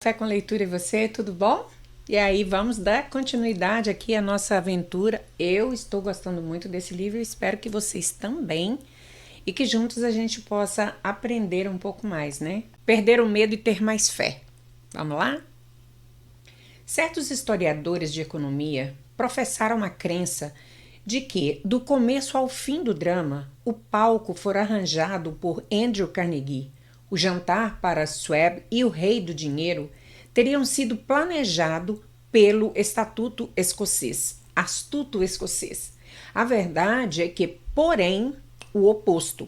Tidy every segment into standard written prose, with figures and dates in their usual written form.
Café com Leitura e você, tudo bom? E aí, vamos dar continuidade aqui à nossa aventura. Eu estou gostando muito desse livro e espero que vocês também e que juntos a gente possa aprender um pouco mais, né? Perder o medo e ter mais fé. Vamos lá? Certos historiadores de economia professaram a crença de que, do começo ao fim do drama, o palco fora arranjado por Andrew Carnegie. O jantar para Swebb e o Rei do Dinheiro teriam sido planejado pelo astuto escocês. A verdade é que, porém, o oposto.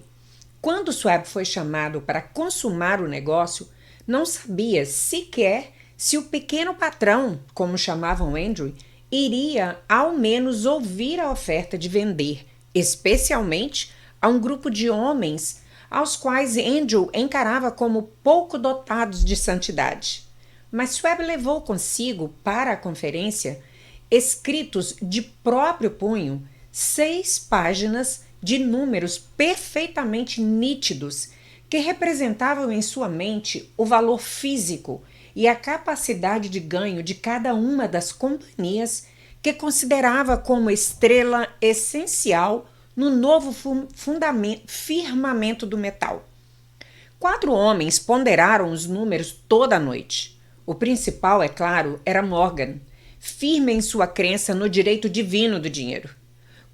Quando Swebb foi chamado para consumar o negócio, não sabia sequer se o pequeno patrão, como chamavam Andrew, iria ao menos ouvir a oferta de vender, especialmente a um grupo de homens aos quais Andrew encarava como pouco dotados de santidade. Mas Swebb levou consigo para a conferência, escritos de próprio punho, 6 páginas de números perfeitamente nítidos que representavam em sua mente o valor físico e a capacidade de ganho de cada uma das companhias que considerava como estrela essencial no novo firmamento do metal. 4 homens ponderaram os números toda a noite. O principal, é claro, era Morgan, firme em sua crença no direito divino do dinheiro.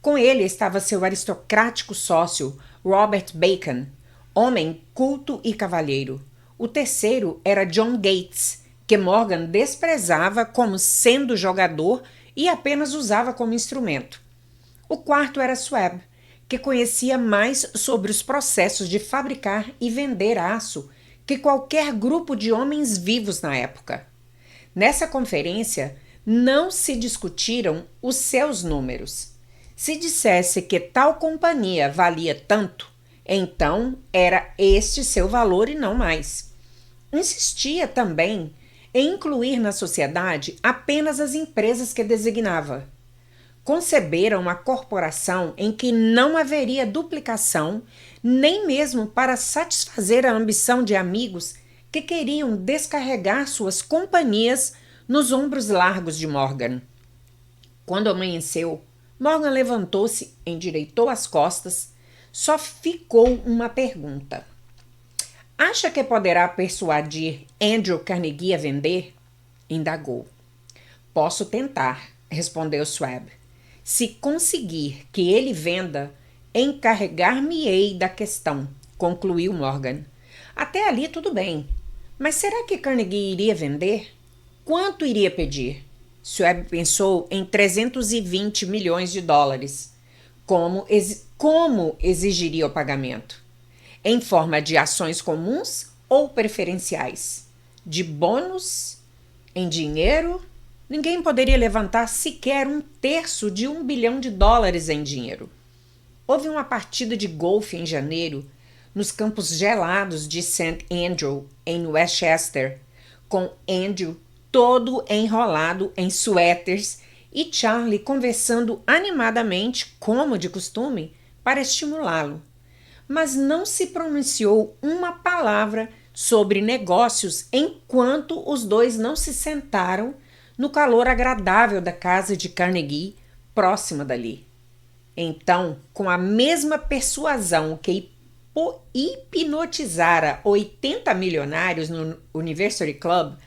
Com ele estava seu aristocrático sócio, Robert Bacon, homem culto e cavalheiro. O terceiro era John Gates, que Morgan desprezava como sendo jogador e apenas usava como instrumento. O quarto era Swebb, que conhecia mais sobre os processos de fabricar e vender aço que qualquer grupo de homens vivos na época. Nessa conferência, não se discutiram os seus números. Se dissesse que tal companhia valia tanto, então era este seu valor e não mais. Insistia também em incluir na sociedade apenas as empresas que designava. Conceberam uma corporação em que não haveria duplicação, nem mesmo para satisfazer a ambição de amigos que queriam descarregar suas companhias nos ombros largos de Morgan. Quando amanheceu, Morgan levantou-se, endireitou as costas. Só ficou uma pergunta. Acha que poderá persuadir Andrew Carnegie a vender? Indagou. Posso tentar, respondeu Swebb. Se conseguir que ele venda, encarregar-me-ei da questão, concluiu Morgan. Até ali tudo bem. Mas será que Carnegie iria vender? Quanto iria pedir? Swebb pensou em 320 milhões de dólares. Como exigiria o pagamento? Em forma de ações comuns ou preferenciais? De bônus? Em dinheiro? Ninguém poderia levantar sequer 1/3 de $1 bilhão em dinheiro. Houve uma partida de golfe em janeiro, nos campos gelados de St. Andrew, em Westchester, com Andrew todo enrolado em suéteres e Charlie conversando animadamente, como de costume, para estimulá-lo. Mas não se pronunciou uma palavra sobre negócios enquanto os dois não se sentaram no calor agradável da casa de Carnegie, próxima dali. Então, com a mesma persuasão que hipnotizara 80 milionários no University Club,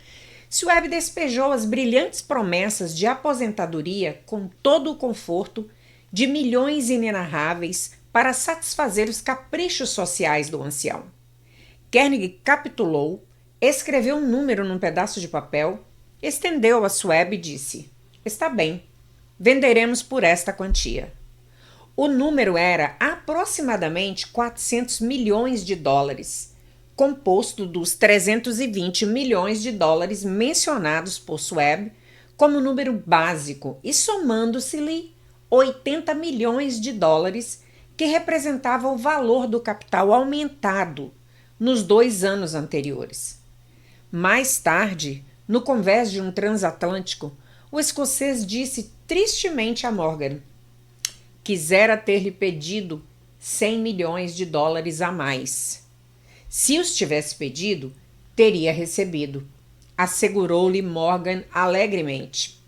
Swebb despejou as brilhantes promessas de aposentadoria com todo o conforto de milhões inenarráveis para satisfazer os caprichos sociais do ancião. Carnegie capitulou, escreveu um número num pedaço de papel, estendeu a Swebb e disse: está bem, venderemos por esta quantia. O número era aproximadamente 400 milhões de dólares, composto dos 320 milhões de dólares mencionados por Swebb como número básico e somando-se-lhe 80 milhões de dólares, que representava o valor do capital aumentado nos 2 anos anteriores. Mais tarde, no convés de um transatlântico, o escocês disse tristemente a Morgan: quisera ter-lhe pedido 100 milhões de dólares a mais. Se os tivesse pedido, teria recebido. assegurou-lhe Morgan alegremente.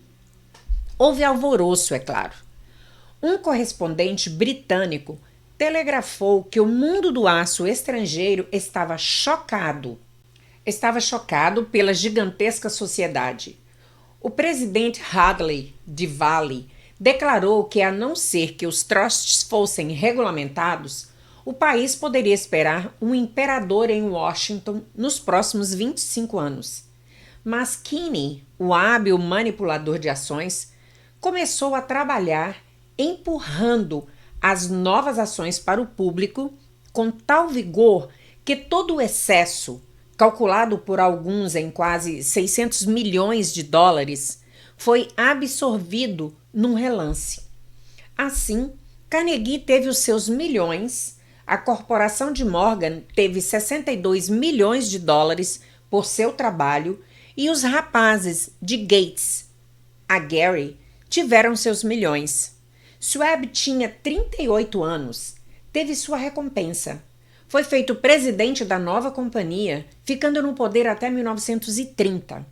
Houve alvoroço, é claro. Um correspondente britânico telegrafou que o mundo do aço estrangeiro estava chocado. Estava chocado pela gigantesca sociedade. O presidente Hadley de Valley declarou que, a não ser que os trusts fossem regulamentados, o país poderia esperar um imperador em Washington nos próximos 25 anos. Mas Kinney, o hábil manipulador de ações, começou a trabalhar empurrando as novas ações para o público com tal vigor que todo o excesso, calculado por alguns em quase 600 milhões de dólares, foi absorvido num relance. Assim, Carnegie teve os seus milhões, a corporação de Morgan teve 62 milhões de dólares por seu trabalho e os rapazes de Gates, a Gary, tiveram seus milhões. Schwab tinha 38 anos, teve sua recompensa. Foi feito presidente da nova companhia, ficando no poder até 1930.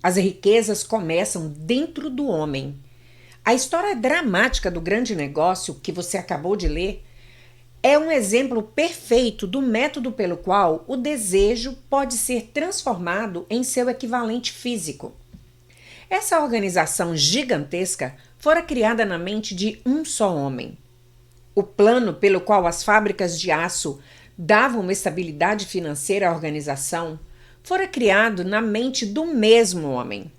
As riquezas começam dentro do homem. A história dramática do grande negócio que você acabou de ler é um exemplo perfeito do método pelo qual o desejo pode ser transformado em seu equivalente físico. Essa organização gigantesca fora criada na mente de um só homem. O plano pelo qual as fábricas de aço davam uma estabilidade financeira à organização fora criado na mente do mesmo homem.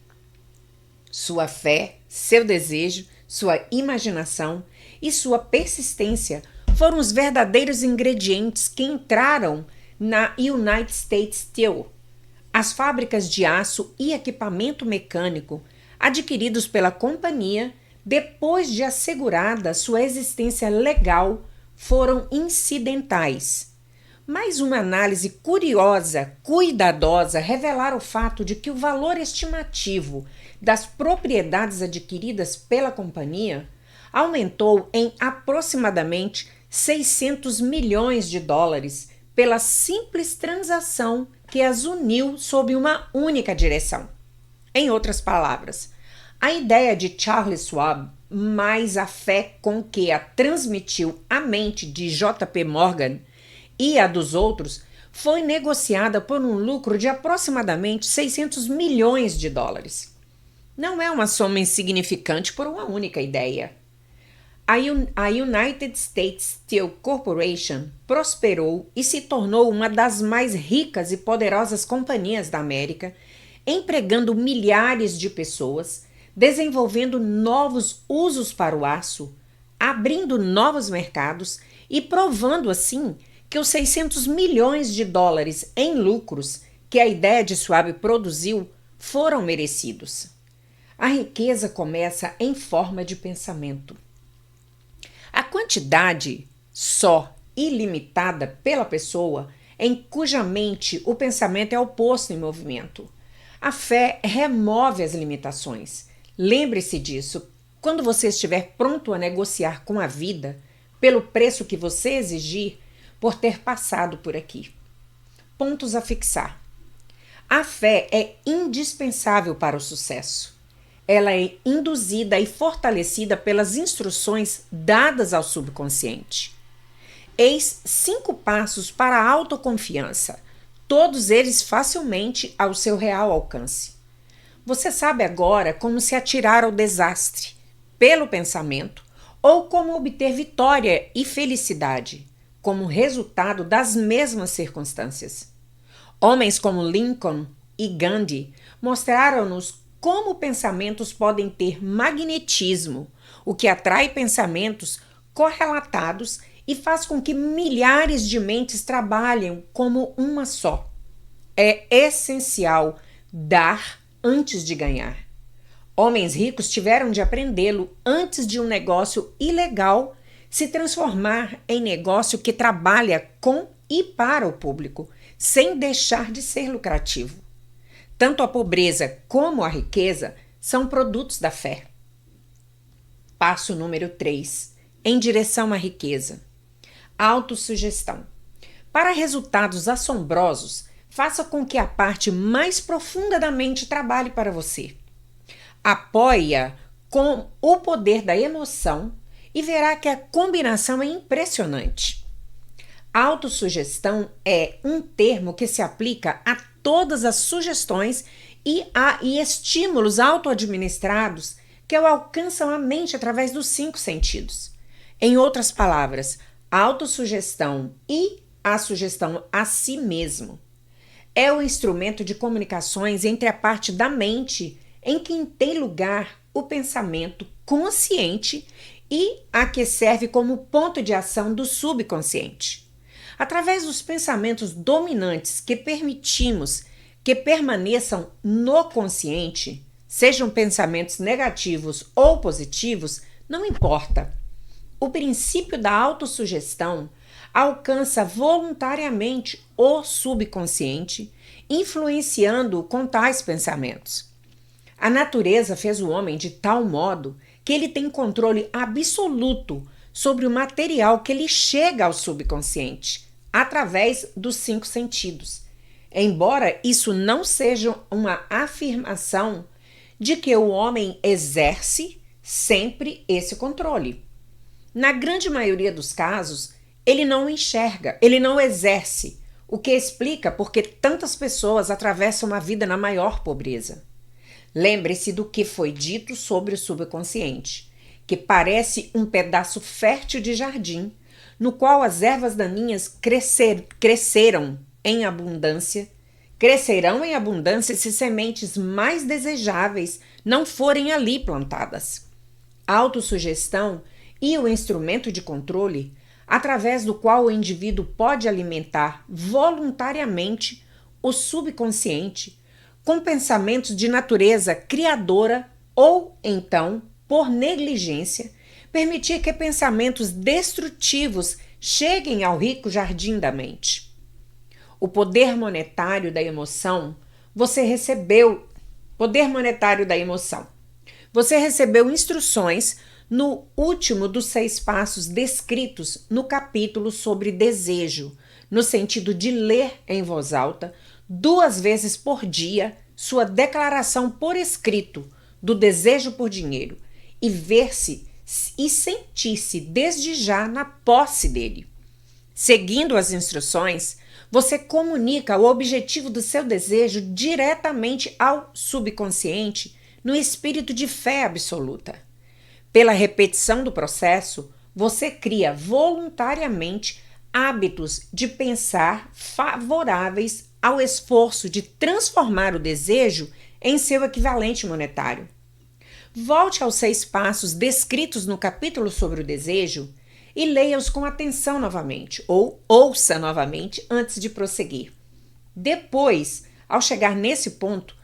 Sua fé, seu desejo, sua imaginação e sua persistência foram os verdadeiros ingredientes que entraram na United States Steel. As fábricas de aço e equipamento mecânico adquiridos pela companhia, depois de assegurada sua existência legal, foram incidentais. Mas uma análise curiosa, cuidadosa, revelara o fato de que o valor estimativo das propriedades adquiridas pela companhia aumentou em aproximadamente 600 milhões de dólares pela simples transação que as uniu sob uma única direção. Em outras palavras, a ideia de Charles Schwab, mais a fé com que a transmitiu à mente de J.P. Morgan e a dos outros, foi negociada por um lucro de aproximadamente 600 milhões de dólares. Não é uma soma insignificante por uma única ideia. A United States Steel Corporation prosperou e se tornou uma das mais ricas e poderosas companhias da América, empregando milhares de pessoas, desenvolvendo novos usos para o aço, abrindo novos mercados e provando assim que os 600 milhões de dólares em lucros que a ideia de Schwab produziu foram merecidos. A riqueza começa em forma de pensamento. A quantidade só ilimitada pela pessoa em cuja mente o pensamento é o posto em movimento. A fé remove as limitações. Lembre-se disso quando você estiver pronto a negociar com a vida pelo preço que você exigir por ter passado por aqui. Pontos a fixar. A fé é indispensável para o sucesso. Ela é induzida e fortalecida pelas instruções dadas ao subconsciente. Eis 5 passos para a autoconfiança, todos eles facilmente ao seu real alcance. Você sabe agora como se atirar ao desastre, pelo pensamento, ou como obter vitória e felicidade, como resultado das mesmas circunstâncias. Homens como Lincoln e Gandhi mostraram-nos como pensamentos podem ter magnetismo, o que atrai pensamentos correlatados e faz com que milhares de mentes trabalhem como uma só. É essencial dar antes de ganhar. Homens ricos tiveram de aprendê-lo antes de um negócio ilegal se transformar em negócio que trabalha com e para o público, sem deixar de ser lucrativo. Tanto a pobreza como a riqueza são produtos da fé. Passo número 3. Em direção à riqueza. Autossugestão. Para resultados assombrosos, Faça com que a parte mais profunda da mente trabalhe para você. Apoie-a com o poder da emoção e verá que a combinação é impressionante. Autossugestão é um termo que se aplica a todas as sugestões e estímulos auto-administrados que alcançam a mente através dos 5 sentidos. Em outras palavras, a autossugestão e a sugestão a si mesmo é o instrumento de comunicações entre a parte da mente em que tem lugar o pensamento consciente e a que serve como ponto de ação do subconsciente. Através dos pensamentos dominantes que permitimos que permaneçam no consciente, sejam pensamentos negativos ou positivos, não importa. O princípio da autossugestão alcança voluntariamente o subconsciente, influenciando-o com tais pensamentos. A natureza fez o homem de tal modo que ele tem controle absoluto sobre o material que lhe chega ao subconsciente, através dos 5 sentidos. Embora isso não seja uma afirmação de que o homem exerce sempre esse controle. Na grande maioria dos casos, ele não enxerga, ele não exerce, o que explica porque tantas pessoas atravessam uma vida na maior pobreza. Lembre-se do que foi dito sobre o subconsciente, que parece um pedaço fértil de jardim, no qual as ervas daninhas crescerão em abundância se sementes mais desejáveis não forem ali plantadas. A autossugestão e o instrumento de controle, através do qual o indivíduo pode alimentar voluntariamente o subconsciente com pensamentos de natureza criadora ou, então, por negligência, permitir que pensamentos destrutivos cheguem ao rico jardim da mente. O poder monetário da emoção, você recebeu instruções no último dos 6 passos descritos no capítulo sobre desejo, no sentido de ler em voz alta 2 vezes por dia sua declaração por escrito do desejo por dinheiro e ver-se e sentir-se desde já na posse dele. Seguindo as instruções, você comunica o objetivo do seu desejo diretamente ao subconsciente no espírito de fé absoluta. Pela repetição do processo, você cria voluntariamente hábitos de pensar favoráveis ao esforço de transformar o desejo em seu equivalente monetário. Volte aos 6 passos descritos no capítulo sobre o desejo e leia-os com atenção novamente, ou ouça novamente antes de prosseguir. Depois, ao chegar nesse ponto,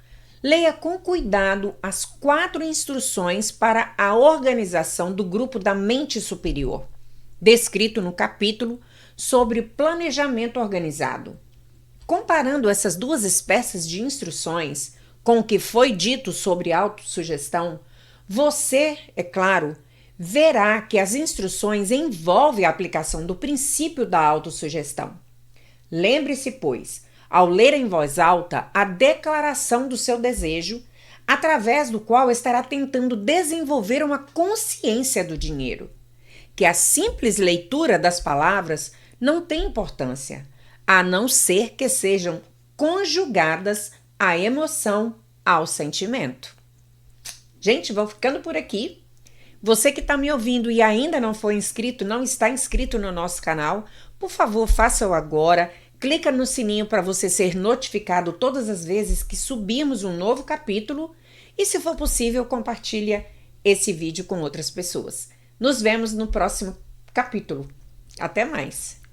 leia com cuidado as 4 instruções para a organização do grupo da mente superior, descrito no capítulo sobre planejamento organizado. Comparando essas 2 espécies de instruções com o que foi dito sobre autossugestão, você, é claro, verá que as instruções envolvem a aplicação do princípio da autossugestão. Lembre-se, pois, ao ler em voz alta a declaração do seu desejo, através do qual estará tentando desenvolver uma consciência do dinheiro, que a simples leitura das palavras não tem importância, a não ser que sejam conjugadas à emoção, ao sentimento. Gente, vou ficando por aqui. Você que está me ouvindo e ainda não foi inscrito, não está inscrito no nosso canal, por favor, faça-o agora. Clica no sininho para você ser notificado todas as vezes que subirmos um novo capítulo e, se for possível, compartilha esse vídeo com outras pessoas. Nos vemos no próximo capítulo. Até mais!